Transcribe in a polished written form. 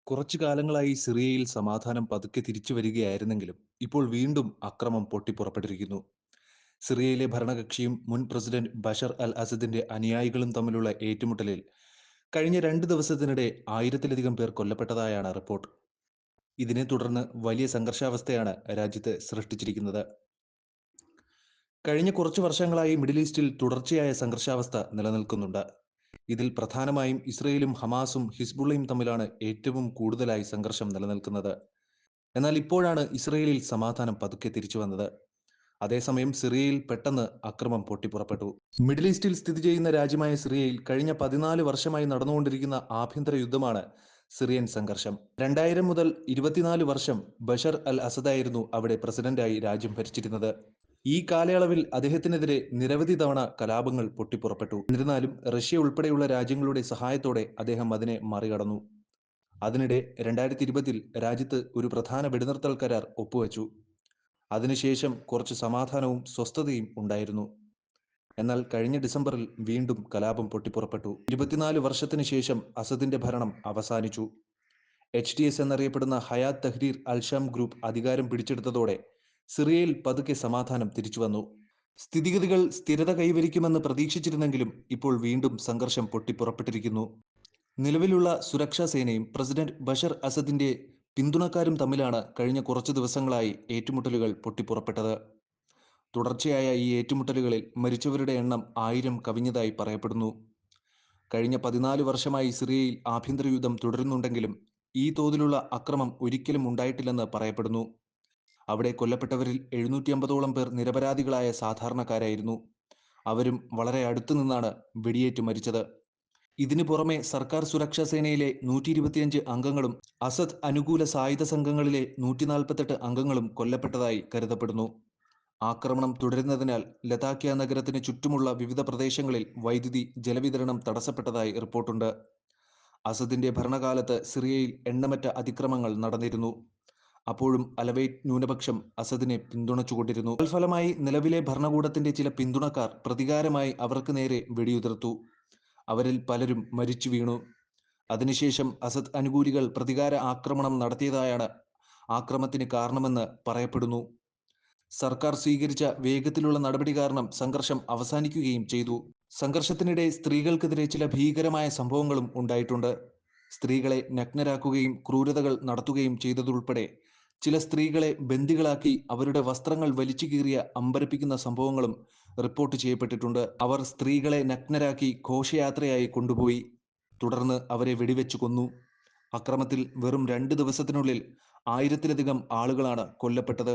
കുറച്ചു കാലങ്ങളായി സിറിയയിൽ സമാധാനം പതുക്കെ തിരിച്ചു വരികയായിരുന്നെങ്കിലും ഇപ്പോൾ വീണ്ടും അക്രമം പൊട്ടിപ്പുറപ്പെട്ടിരിക്കുന്നു. സിറിയയിലെ ഭരണകക്ഷിയും മുൻ പ്രസിഡന്റ് ബഷർ അൽ അസദിന്റെ അനുയായികളും തമ്മിലുള്ള ഏറ്റുമുട്ടലിൽ കഴിഞ്ഞ 2 ദിവസത്തിനിടെ 1000-ലധികം പേർ കൊല്ലപ്പെട്ടതായാണ് റിപ്പോർട്ട്. ഇതിനെ തുടർന്ന് വലിയ സംഘർഷാവസ്ഥയാണ് രാജ്യത്ത് സൃഷ്ടിച്ചിരിക്കുന്നത്. കഴിഞ്ഞ കുറച്ചു വർഷങ്ങളായി മിഡിൽ ഈസ്റ്റിൽ തുടർച്ചയായ സംഘർഷാവസ്ഥ നിലനിൽക്കുന്നുണ്ട്. ഇതിൽ പ്രധാനമായും ഇസ്രയേലും ഹമാസും ഹിസ്ബുള്ളയും തമ്മിലാണ് ഏറ്റവും കൂടുതലായി സംഘർഷം നിലനിൽക്കുന്നത്. എന്നാൽ ഇപ്പോഴാണ് ഇസ്രയേലിൽ സമാധാനം പതുക്കെ തിരിച്ചു വന്നത്. അതേസമയം സിറിയയിൽ പെട്ടെന്ന് അക്രമം പൊട്ടിപ്പുറപ്പെട്ടു. മിഡിൽ ഈസ്റ്റിൽ സ്ഥിതി ചെയ്യുന്ന രാജ്യമായ സിറിയയിൽ കഴിഞ്ഞ 14 വർഷമായി നടന്നുകൊണ്ടിരിക്കുന്ന ആഭ്യന്തര യുദ്ധമാണ് സിറിയൻ സംഘർഷം. 2000 മുതൽ 24 വർഷം ബഷർ അൽ അസദായിരുന്നു അവിടെ പ്രസിഡന്റായി രാജ്യം ഭരിച്ചിരുന്നത്. ഈ കാലയളവിൽ അദ്ദേഹത്തിനെതിരെ നിരവധി തവണ കലാപങ്ങൾ പൊട്ടിപ്പുറപ്പെട്ടു. എന്നിരുന്നാലും റഷ്യ ഉൾപ്പെടെയുള്ള രാജ്യങ്ങളുടെ സഹായത്തോടെ അദ്ദേഹം അതിനെ മറികടന്നു. അതിനിടെ 2020 രാജ്യത്ത് ഒരു പ്രധാന വെടിനിർത്തൽ കരാർ ഒപ്പുവെച്ചു. അതിനുശേഷം കുറച്ച് സമാധാനവും സ്വസ്ഥതയും ഉണ്ടായിരുന്നു. എന്നാൽ കഴിഞ്ഞ ഡിസംബറിൽ വീണ്ടും കലാപം പൊട്ടിപ്പുറപ്പെട്ടു. 24 വർഷത്തിന് ശേഷം അസദിന്റെ ഭരണം അവസാനിച്ചു. HTS എന്നറിയപ്പെടുന്ന ഹയാത്ത് തഹ്രീർ അൽ-ഷാം ഗ്രൂപ്പ് അധികാരം പിടിച്ചെടുത്തതോടെ സിറിയയിൽ പതുക്കെ സമാധാനം തിരിച്ചുവന്നു. സ്ഥിതിഗതികൾ സ്ഥിരത കൈവരിക്കുമെന്ന് പ്രതീക്ഷിച്ചിരുന്നെങ്കിലും ഇപ്പോൾ വീണ്ടും സംഘർഷം പൊട്ടിപ്പുറപ്പെട്ടിരിക്കുന്നു. നിലവിലുള്ള സുരക്ഷാ സേനയും പ്രസിഡന്റ് ബഷർ അസദിന്റെ പിന്തുണക്കാരും തമ്മിലാണ് കഴിഞ്ഞ കുറച്ചു ദിവസങ്ങളായി ഏറ്റുമുട്ടലുകൾ പൊട്ടിപ്പുറപ്പെട്ടത്. തുടർച്ചയായ ഈ ഏറ്റുമുട്ടലുകളിൽ മരിച്ചവരുടെ എണ്ണം 1000 കവിഞ്ഞതായി പറയപ്പെടുന്നു. കഴിഞ്ഞ 14 വർഷമായി സിറിയയിൽ ആഭ്യന്തര യുദ്ധം തുടരുന്നുണ്ടെങ്കിലും ഈ തോതിലുള്ള അക്രമം ഒരിക്കലും ഉണ്ടായിട്ടില്ലെന്ന് പറയപ്പെടുന്നു. അവിടെ കൊല്ലപ്പെട്ടവരിൽ 750ഓളം പേർ നിരപരാധികളായ സാധാരണക്കാരായിരുന്നു. അവരും വളരെ അടുത്തു നിന്നാണ് വെടിയേറ്റ് മരിച്ചത്. ഇതിനു പുറമെ സർക്കാർ സുരക്ഷാ സേനയിലെ 125 അംഗങ്ങളും അസദ് അനുകൂല സായുധ സംഘങ്ങളിലെ 148 അംഗങ്ങളും കൊല്ലപ്പെട്ടതായി കരുതപ്പെടുന്നു. ആക്രമണം തുടരുന്നതിനാൽ ലതാക്യ നഗരത്തിന് ചുറ്റുമുള്ള വിവിധ പ്രദേശങ്ങളിൽ വൈദ്യുതി ജലവിതരണം തടസ്സപ്പെട്ടതായി റിപ്പോർട്ടുണ്ട്. അസദിന്റെ ഭരണകാലത്ത് സിറിയയിൽ എണ്ണമറ്റ അതിക്രമങ്ങൾ നടന്നിരുന്നു. അപ്പോഴും അലവൈറ്റ് ന്യൂനപക്ഷം അസദിനെ പിന്തുണച്ചുകൊണ്ടിരുന്നു. തൽഫലമായി നിലവിലെ ഭരണകൂടത്തിന്റെ ചില പിന്തുണക്കാർ പ്രതികാരമായി അവർക്ക് നേരെ വെടിയുതിർത്തു. അവരിൽ പലരും മരിച്ചു വീണു. അതിനുശേഷം അസദ് അനുകൂലികൾ പ്രതികാര ആക്രമണം നടത്തിയതായാണ് ആക്രമണത്തിന് കാരണമെന്ന് പറയപ്പെടുന്നു. സർക്കാർ സ്വീകരിച്ച വേഗത്തിലുള്ള നടപടി കാരണം സംഘർഷം അവസാനിക്കുകയും ചെയ്തു. സംഘർഷത്തിനിടെ സ്ത്രീകൾക്കെതിരെ ചില ഭീകരമായ സംഭവങ്ങളും ഉണ്ടായിട്ടുണ്ട്. സ്ത്രീകളെ നഗ്നരാക്കുകയും ക്രൂരതകൾ നടത്തുകയും ചെയ്തതുൾപ്പെടെ ചില സ്ത്രീകളെ ബന്ദികളാക്കി അവരുടെ വസ്ത്രങ്ങൾ വലിച്ചു കീറിയ അമ്പരപ്പിക്കുന്ന സംഭവങ്ങളും റിപ്പോർട്ട് ചെയ്യപ്പെട്ടിട്ടുണ്ട്. അവർ സ്ത്രീകളെ നഗ്നരാക്കി ഘോഷയാത്രയായി കൊണ്ടുപോയി. തുടർന്ന് അവരെ വെടിവെച്ചു കൊന്നു. അക്രമത്തിൽ വെറും 2 ദിവസത്തിനുള്ളിൽ 1000-ലധികം ആളുകളാണ് കൊല്ലപ്പെട്ടത്.